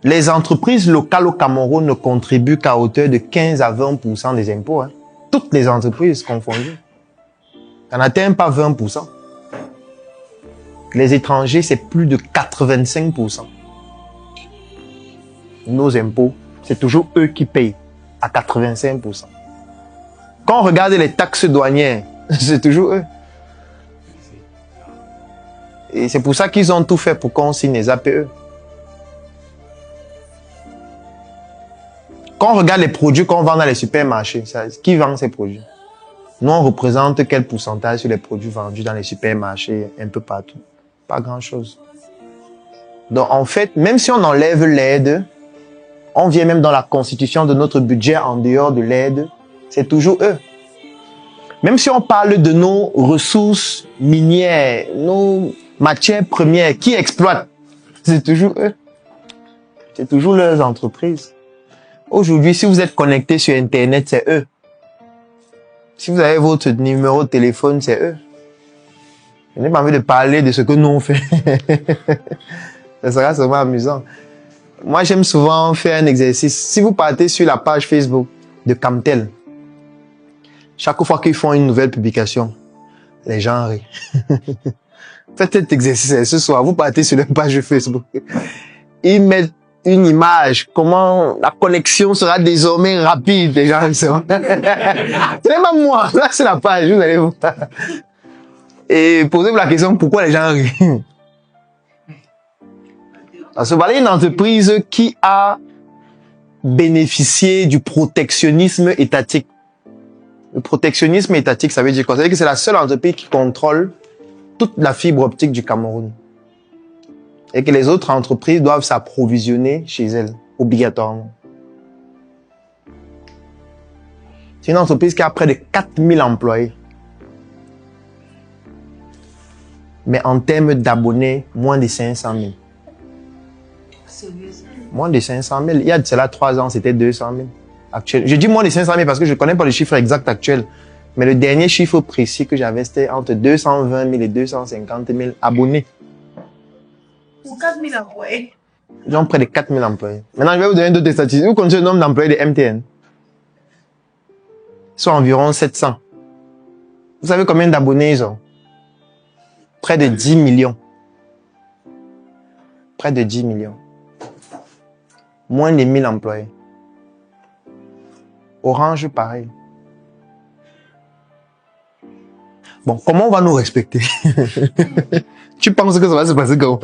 Les entreprises locales au Cameroun ne contribuent qu'à hauteur de 15 à 20% des impôts. Hein. Toutes les entreprises confondues. Ça n'atteint pas 20%. Les étrangers, c'est plus de 85%. Nos impôts, c'est toujours eux qui payent à 85%. Quand on regarde les taxes douanières, c'est toujours eux. Et c'est pour ça qu'ils ont tout fait pour qu'on signe les APE. Quand on regarde les produits qu'on vend dans les supermarchés, qui vend ces produits? Nous, on représente quel pourcentage sur les produits vendus dans les supermarchés, un peu partout? Pas grand-chose. Donc, en fait, même si on enlève l'aide, on vient même dans la constitution de notre budget en dehors de l'aide, c'est toujours eux. Même si on parle de nos ressources minières, nos matières premières, qui exploitent, c'est toujours eux. C'est toujours leurs entreprises. Aujourd'hui, si vous êtes connecté sur Internet, c'est eux. Si vous avez votre numéro de téléphone, c'est eux. Je n'ai pas envie de parler de ce que nous on fait. Ça sera seulement amusant. Moi, j'aime souvent faire un exercice. Si vous partez sur la page Facebook de Camtel, chaque fois qu'ils font une nouvelle publication, les gens rient. Faites cet exercice ce soir. Vous partez sur la page Facebook. Ils mettent une image, comment la connexion sera désormais rapide. Les gens seront... Ce n'est pas moi. Là, c'est la page. Vous allez voir. Et posez-vous la question, pourquoi les gens rient? Parce que voilà une entreprise qui a bénéficié du protectionnisme étatique. Le protectionnisme étatique, ça veut dire quoi? Ça veut dire que c'est la seule entreprise qui contrôle toute la fibre optique du Cameroun. Et que les autres entreprises doivent s'approvisionner chez elles, obligatoirement. C'est une entreprise qui a près de 4000 employés. Mais en termes d'abonnés, moins de 500 000. Moins de 500 000. Il y a de cela 3 ans, c'était 200 000. Actuel. Je dis moins de 500 000 parce que je ne connais pas le chiffre exact actuel. Mais le dernier chiffre précis que j'avais, c'était entre 220 000 et 250 000 abonnés. Pour 4 000 employés. Ils ont près de 4 000 employés. Maintenant, je vais vous donner d'autres statistiques. Vous connaissez le nombre d'employés de MTN? Ils sont environ 700. Vous savez combien d'abonnés ils ont? Près de 10 millions. Près de 10 millions. Moins de 1000 employés. Orange, pareil. Bon, comment on va nous respecter? Tu penses que ça va se passer comment?